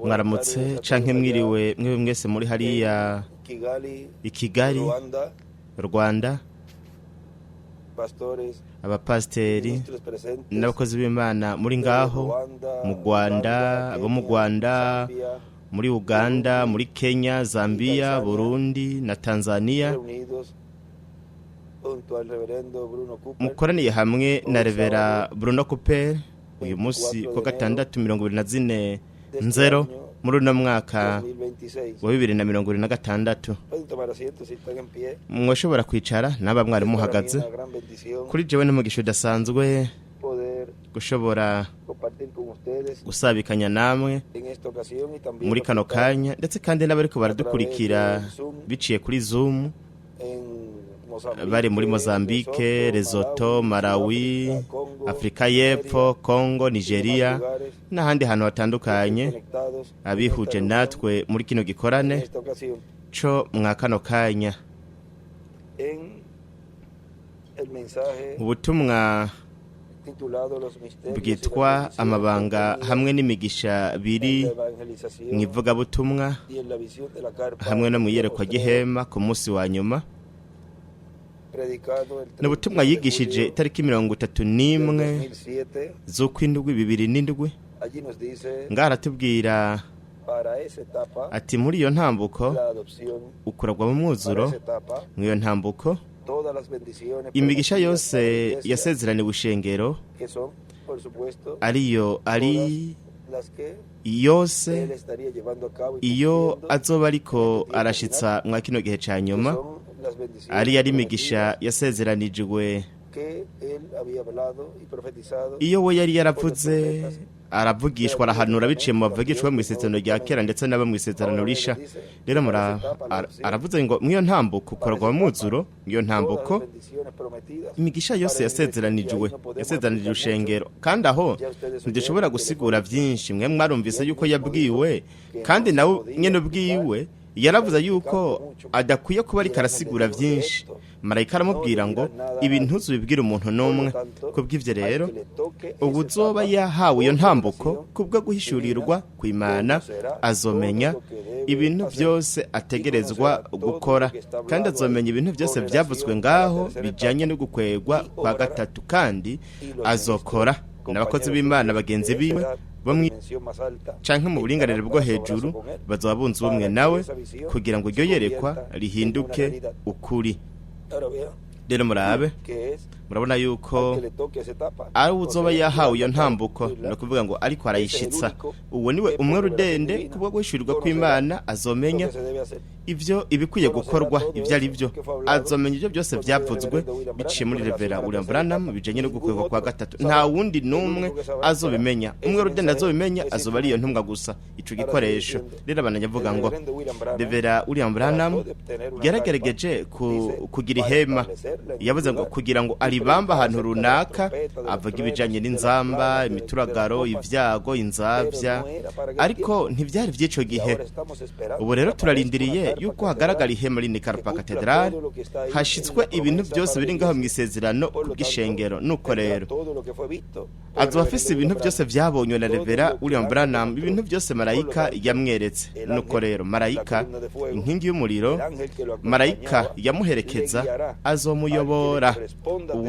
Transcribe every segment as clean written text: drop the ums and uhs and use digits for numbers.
mwaramutse canke mwiriwe mwe mwese muri hariya i Kigali Rwanda, abapasiteri n'abakozi b'Imana muri ngaho mu Rwanda, abo mu Rwanda, muri Uganda, muri Kenya, Zambia, Burundi na Tanzania, mukoraniye hamwe na Revera Bruno Couper uyu munsi ko gatandatu 24/0 muri uno mwaka wa 2026. Mwoshobora kwicara naba mwari muhagaze. Kuri jewe n'umugisha udasanzwe gushobora gusabikanya namwe muri kano kanya, ndetse kandi n'abariko baradukurikira biciye kuri Zoom bari muri Mozambique, Lesotho, Malawi, Afrika y'Epfo, Congo, Nigeria n'ahandi hantu hatandukanye abihuje natwe muri kino gikorane co mwakano kanya. Ubutumwa bwitwa amabanga hamwe n'imigisha biri mwivuga butumwa hamwe no mwiyerekwa gihema ku munsi wa nyuma. N'ubutumwa yigishije tariki 31 z'ukwindwi 2007. Ngaratubwira ati muri iyo ntambuko ukuragwa mu mwuzuro, mwiyo ntambuko imigisha yose yasezeraniwe ishengero ariyo ari yose iyo azoba ariko arashitsa mwa kino gihe ca nyuma, ari yari imigisha yasezeranijwe iyo we yari yaravuze aravugishwa arahanura biciye mu bavugishwa mu isezerano rya kera ndetse n'abo mu isezerano risha. Rero aravuze ngo mwiyo ntambuko ukorwa mu mwuzuro, mwiyo ntambuko imigisha yose yasezeranijwe ushengero. Kandi aho ntidushobora gusigura byinshi, mwe mwarumvise yuko yabwiwe, kandi nawe nyene ubwiwe yaravuze yuko adakwiye kuba ariko arasigura byinshi. Marayika aramubwira ngo ibintu uzubibwira umuntu n'umwe. Kubw'ivyo rero ubu uzoba yahawe iyo ntambuko kubwo guhishurirwa kw'Imana, azomenya ibintu byose ategerezwa gukora, kandi azomenya ibintu byose byavuzwe ngaho bijanye no gukwegwa kwa gatatu, kandi azokora n'abakozi b'Imana bagenzi biwe canke mu buringanire bwo hejuru bazoba bunze ubumwe nawe kugira ngo iryo yerekwa rihinduke ukuri. Rero murabona yuko ari uzoba yahawe iyo ntambuko, no kuvuga ngo ariko arayishitsa. Uwo niwe umwe rudende kubwo guhishurirwa kw'Imana, azomenya ivyo ibikwiye gukorwa ivyo ari byo, azomenya ivyo byose byavuzwe biciye muri Revera William Branham bijanye no gukwegwa kwa gatatu. Nta wundi numwe azobimenya, umwe rudende azobimenya, azoba ari iyo ntumwa gusa, ico gikoresho. Rero abanyavuga ngo Revera William Branham yaragerageje kugira ihema, yavuze ngo kugira ngo aribamba ahantu runaka, avuga ibijanye n'inzamba, imituragaro, ivyago, inzavya, ariko ntivyari vy'ico gihe. Ubu rero turarindiriye yuko hagaragara ihema rini Karpa Cathedral, hashitswe ibintu byose biri ngaho mu isezerano kubw'ishengero. Nuko rero azoba afise ibintu byose vyabonywe na Revera William Branham, ibintu byose marayika yamweretse. Nuko rero marayika inkingi y'umuriro, marayika yamuherekeza, azomuyobora.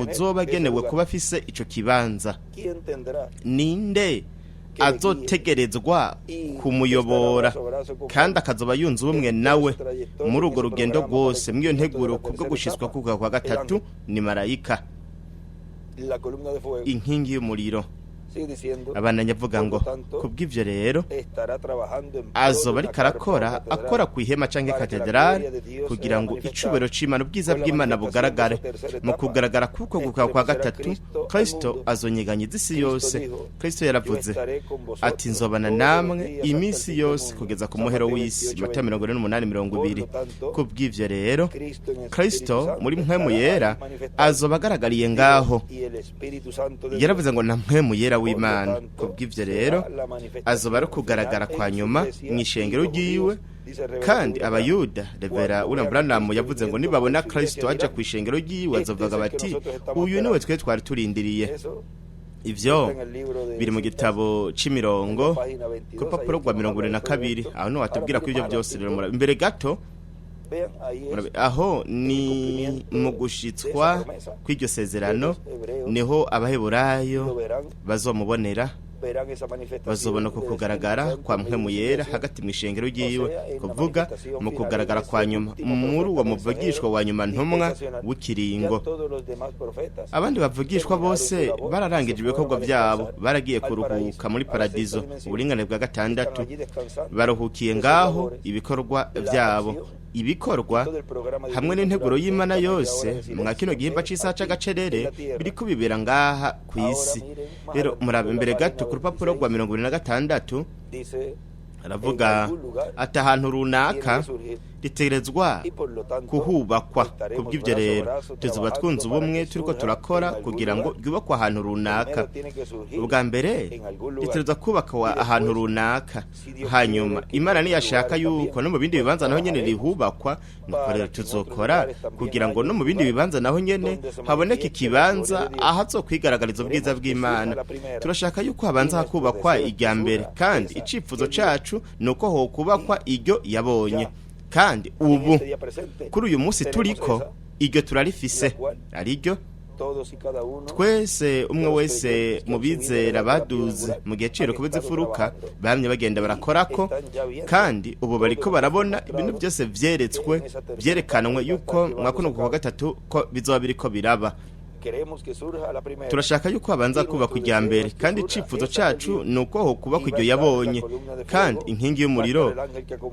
Uzoba agenewe kuba afise ico kibanza, ninde azotegerezwa kumuyobora kandi akazoba yunze ubumwe nawe muri urwo rugendo rwose. Mwiyo nteguro kubwo gushitswa kwa gatatu ni marayika, inkingi y'umuriro. Abanyavuga ngo kubw'ivyo rero azoba ariko akora ku ihema canke katedrali kugira ngo icubero c'Imana, ubwiza bw'Imana bugaragare. Mu kugaragara kuko kwa gatatu Kristo azonyeganyiza isi yose. Kristo yaravuze ati nzobana namwe iminsi yose kugeza ku muhero w'isi, Matayo 28:20. Kubw'ivyo rero Kristo muri mpwemu yera azoba agaragariye ngaho. Yaravuze ngo na mpwemu yera w'Imana. Kubw'ivyo rero azoba ari kugaragara kwa nyuma mw'ishengero ryiwe, kandi abayuda Revera William Branham yavuze ngo nibabona Kristo aje kw'ishengero ryiwe azovuga bati uyu niwe twe twari turindiriye. ivyo biri mu gitabo c'imirongo ku rupapuro rwa 22 aho no watubwira ko ivyo byose rero imbere gato aho ni mu gushitswa kw'iryo sezerano niho abaheburayo bazomubonera bazobona ko kugaragara kwa mpwemu yera hagati mu ishengero ryiwe kuvuga mu kugaragara kwa nyuma muri uwo muvugishwa wa nyuma ntumwa w'ikiringo. Abandi bavugishwa bose bararangije ibikorwa byabo baragiye kuruhuka muri paradizo uburingane bwa 6 baruhukiye ngaho ibikorwa byabo ibikorwa hamwe n'integuro y'Imana yose mwa kino gihimba c'isaha c'agacerere biri kubibera ngaha ku isi. Rero murabe imbere gato ku rupapuro rwa 26 aravuga ati ahantu runaka ritegerezwa kuhubakwa. Kubw'ibyo rero tuzuba twunze ubumwe turiko turakora kugira ngo ryubakwe ahantu runaka. Ubwa mbere ritegerezwa kubakwa ahantu runaka, hanyuma Imana niyashaka yuko no mu bindi bibanza naho nyene rihubakwa, nuko rero tuzokora kugira ngo no mu bindi bibanza naho nyene haboneke ikibanza ahazokwigaragariza ubwiza bw'Imana. Turashaka yuko habanza hakubakwa irya mbere, kandi icifuzo cacu nuko ho kubakwa iryo yabonye. Kandi ubu kuri uyu munsi turiko iryo turarifise, ariryo twese umwe wese mu bizera baduze mu gihe ciro kubizifuruka bamye bagenda barakorako, kandi ubu bariko barabona ibintu byose vyeretswe byerekanwe yuko mwakuno kwa gatatu ko bizoba biriko biraba. Turashaka yuko abanza kuba kujya mbere, kandi icifuzo cacu nuko ho kuba kujyo yabonye. Kandi inkingi y'umuriro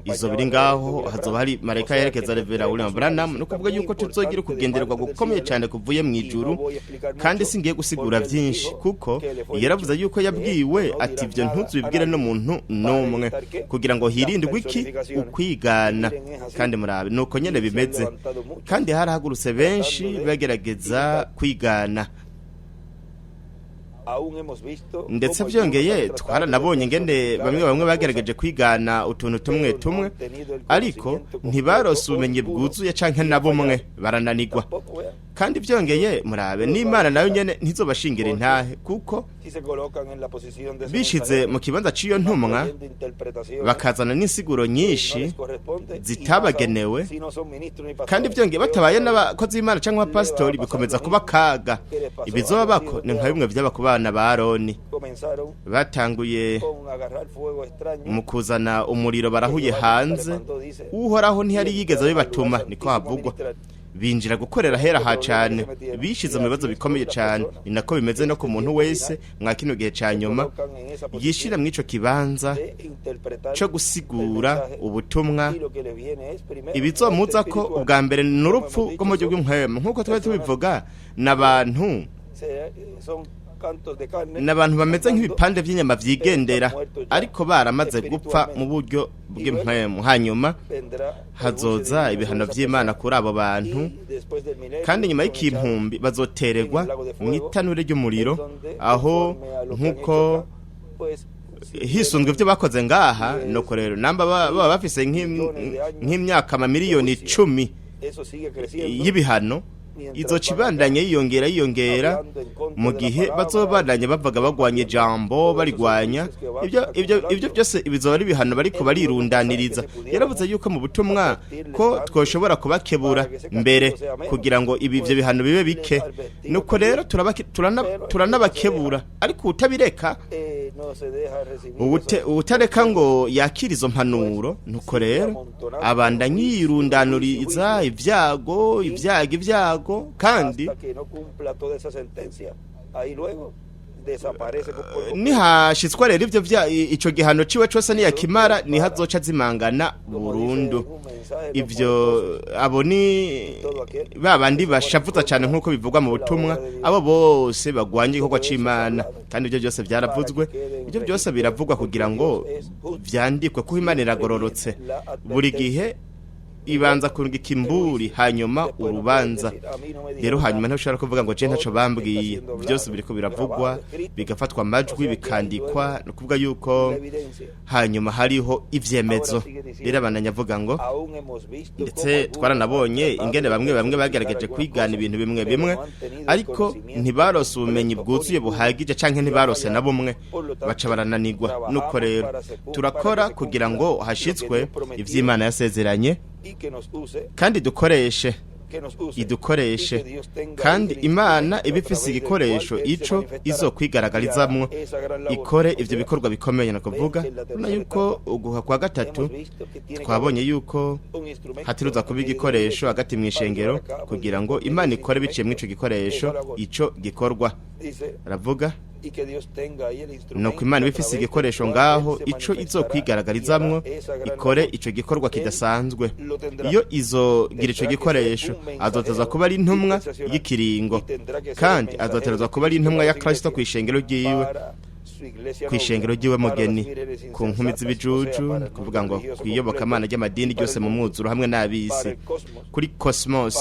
izo biri ngaho hazoba hari marayika yerekeza Revera William Branham, no kuvuga yuko tuzogira kugenderwa gukomeye cyane kuvuye mu ijuru. Kandi singiye gusigura byinshi kuko yaravuze yuko yabwiwe ati ivyo ntuzubibwire no muntu nomwe kugira ngo hirindwe iki ukwigana. Kandi murabe nuko nyene bimeze, kandi harahagurutse benshi bagerageza kwigana. Ndetse byongeye twaranabonye ngende bamwe bagerageje kwigana utuntu tumwe, ariko ntibarose ubumenyi bwuzuye canke nabumwe barananirwa. Kandi byongeye murabe n'Imana nayo nyene ntizobashingira intahe, kuko bishize mu kibanza ciyo ntumwa bakazana n'insiguro nyinshi zitabagenewe. Kandi byongeye batabaye n'abakozi b'Imana canke abapasitori bikomeza kuba kaga. Ibizoba bako ni nka bimwe vyaba ku bana ba Aroni, batanguye mu kuzana umuriro barahuye hanze, uhoraho ntiyari yigeze bibatuma, niko havugwa. Binjira gukorera hera ha cyane, bishize mu bibazo bikomeye cyane. Ni nako bimeze no ku muntu wese mwa kino gihe ca nyuma yishira mu ico kibanza cyo gusigura ubutumwa. Ibizomuza ko ubwa mbere n'urupfu rwo mu gihugu nk'emu, nkuko twari tubivuga, n'abantu bameze nk'ibipande by'inyama vyigendera, ariko baramaze gupfa mu buryo bw'impwemu. Hanyuma hazoza ibihano vy'Imana kuri abo bantu, kandi nyuma y'ikimpumbi bazotererwa mu itanure ry'umuriro, aho nkuko hisunzwe ivyo bakoze ngaha. Nuko rero namba baba bafise nk'imyaka miliyoni 10 y'ibihano, izo cibandanye yiyongera mu gihe bazobandanye bavuga bagwanye jambo barigwanya. Ibyo byose bizoba ari bihano bariko barirundaniriza. Yaravuze yuko mu butumwa ko twoshobora kubakebura mbere kugira ngo ibyo bihano bibe bike. Nuko rero turanabakebura, ariko utabireka utareka ngo yakira izo mpanuro. Nuko rero abandanye yirundanuriza ibyago, kandi nihashitswa rero ivyo ico gihano ciwe cose niyakimara nihazoca zimangana burundu. Ivyo abo ni babandi bashavuza cyane nkuko bivugwa mu butumwa, abo bose bagwanye igikorwa c'Imana. Kandi ivyo byose byaravuzwe, ivyo byose biravugwa kugira ngo vyandikwe ko Imana iragororotse. Buri gihe ibanza kurungika imburi hanyuma urubanza. Rero hanyuma ntushobora kuvuga ngo je ntaco bambwiye, byose biriko biravugwa bigafatwa amajwi bikandikwa, no kuvuga yuko hanyuma hariho ivyemezo. Rero abananyavuga ngo ndetse twaranabonye ingene bamwe bagerageje kwigana ibintu bimwe ariko ntibarose ubumenyi bwuzuye buhagije canke ntibarose na bumwe baca barananirwa. Nuko rero turakora kugira ngo hashitswe ivy'Imana yasezeranye kandi idukoreshe kandi Imana ibifise igikoresho ico izokwigaragarizamwo ikore ivyo bikorwa bikomeye. Nakuvuga na yuko uguha kwa gatatu twabonye yuko hatiruza kuba igikoresho hagati mw'ishengero kugira ngo Imana ikore biciye mw'ico gikoresho ico gikorwa. Aravuga nuko Imana ibifise igikoresho ngaho ico izokwigaragarizamwo ikore ico gikorwa kidasanzwe. Iyo izogira ico gikoresho azoteza kuba ari intumwa y'ikiringo kandi azoteza kuba ari intumwa ya Kristo kw'ishengero ryiwe, kw'ishengero ryiwe mugeni, ku nkumi z'ibijuju, kuvuga ngo kwiyoboka Imana ry'amadini ryose mu mwuzuro hamwe n'abisi, kuri cosmos,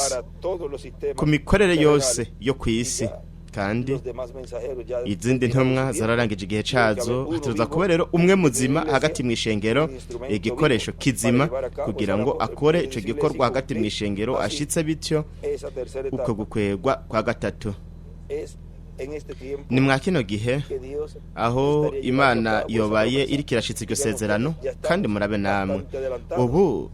ku mikorere yose yo kw'isi. Kandi izindi ntumwa zararangije igihe cazo, hatuza kuba rero umwe muzima hagati mw'ishengero, igikoresho kizima kugira ngo akore ico gikorwa hagati mw'ishengero, ashitse bityo uko gukwegwa kwa gatatu. Ni mwa kino gihe aho Imana yobaye iriko irashitsa iryo sezerano, kandi murabe namwe ubu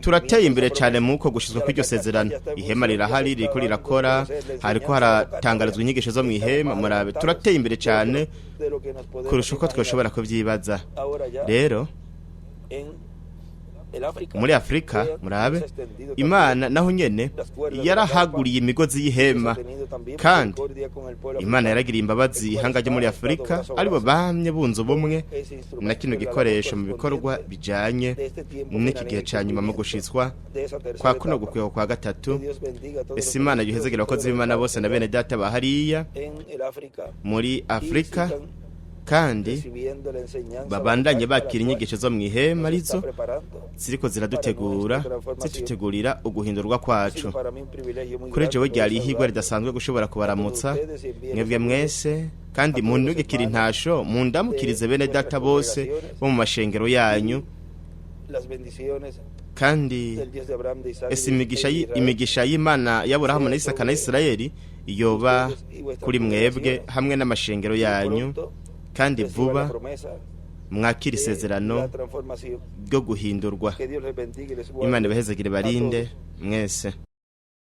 turateye imbere cyane muko gushizwa kw'iryo sezerano. Ihema rirahari ririko rirakora, hariko haratangarizwa inyigisho zo mw'ihema. Murabe turateye imbere cyane kurusha uko twoshobora kuvyibaza. Rero muri Afrika murabe Imana naho nyene yarahaguriye imigozi y'ihema, kandi Imana yaragiriye imbabazi ihanga ryo muri Afrika aribo bamye bunze ubumwe na kino gikoresho mu bikorwa bijanye n'iki gihe ca nyuma mu gushitswa kwa kuno gukwego kwa gatatu. Ese Imana yuhezegera abakozi b'Imana bose na bene data bahariya muri Afrika, kandi babandanye bakira inyigisho zo mw'ihema arizo ziriko zitutegurira uguhindurwa kwacu. Kuri jewe ryari ihigwa ridasanzwe gushobora kubaramutsa mwebwe mwese, kandi mundugikira intasho mundamukirize bene data bose bo mu mashengero yanyu. Kandi ese imigisha y'Imana y'Aburahamu na Isaka na Isirayeli yoba kuri mwebwe hamwe n'amashengero yanyu, kandi vuba mwakira isezerano ryo guhindurwa. Imana ibahezagire barinde mwese.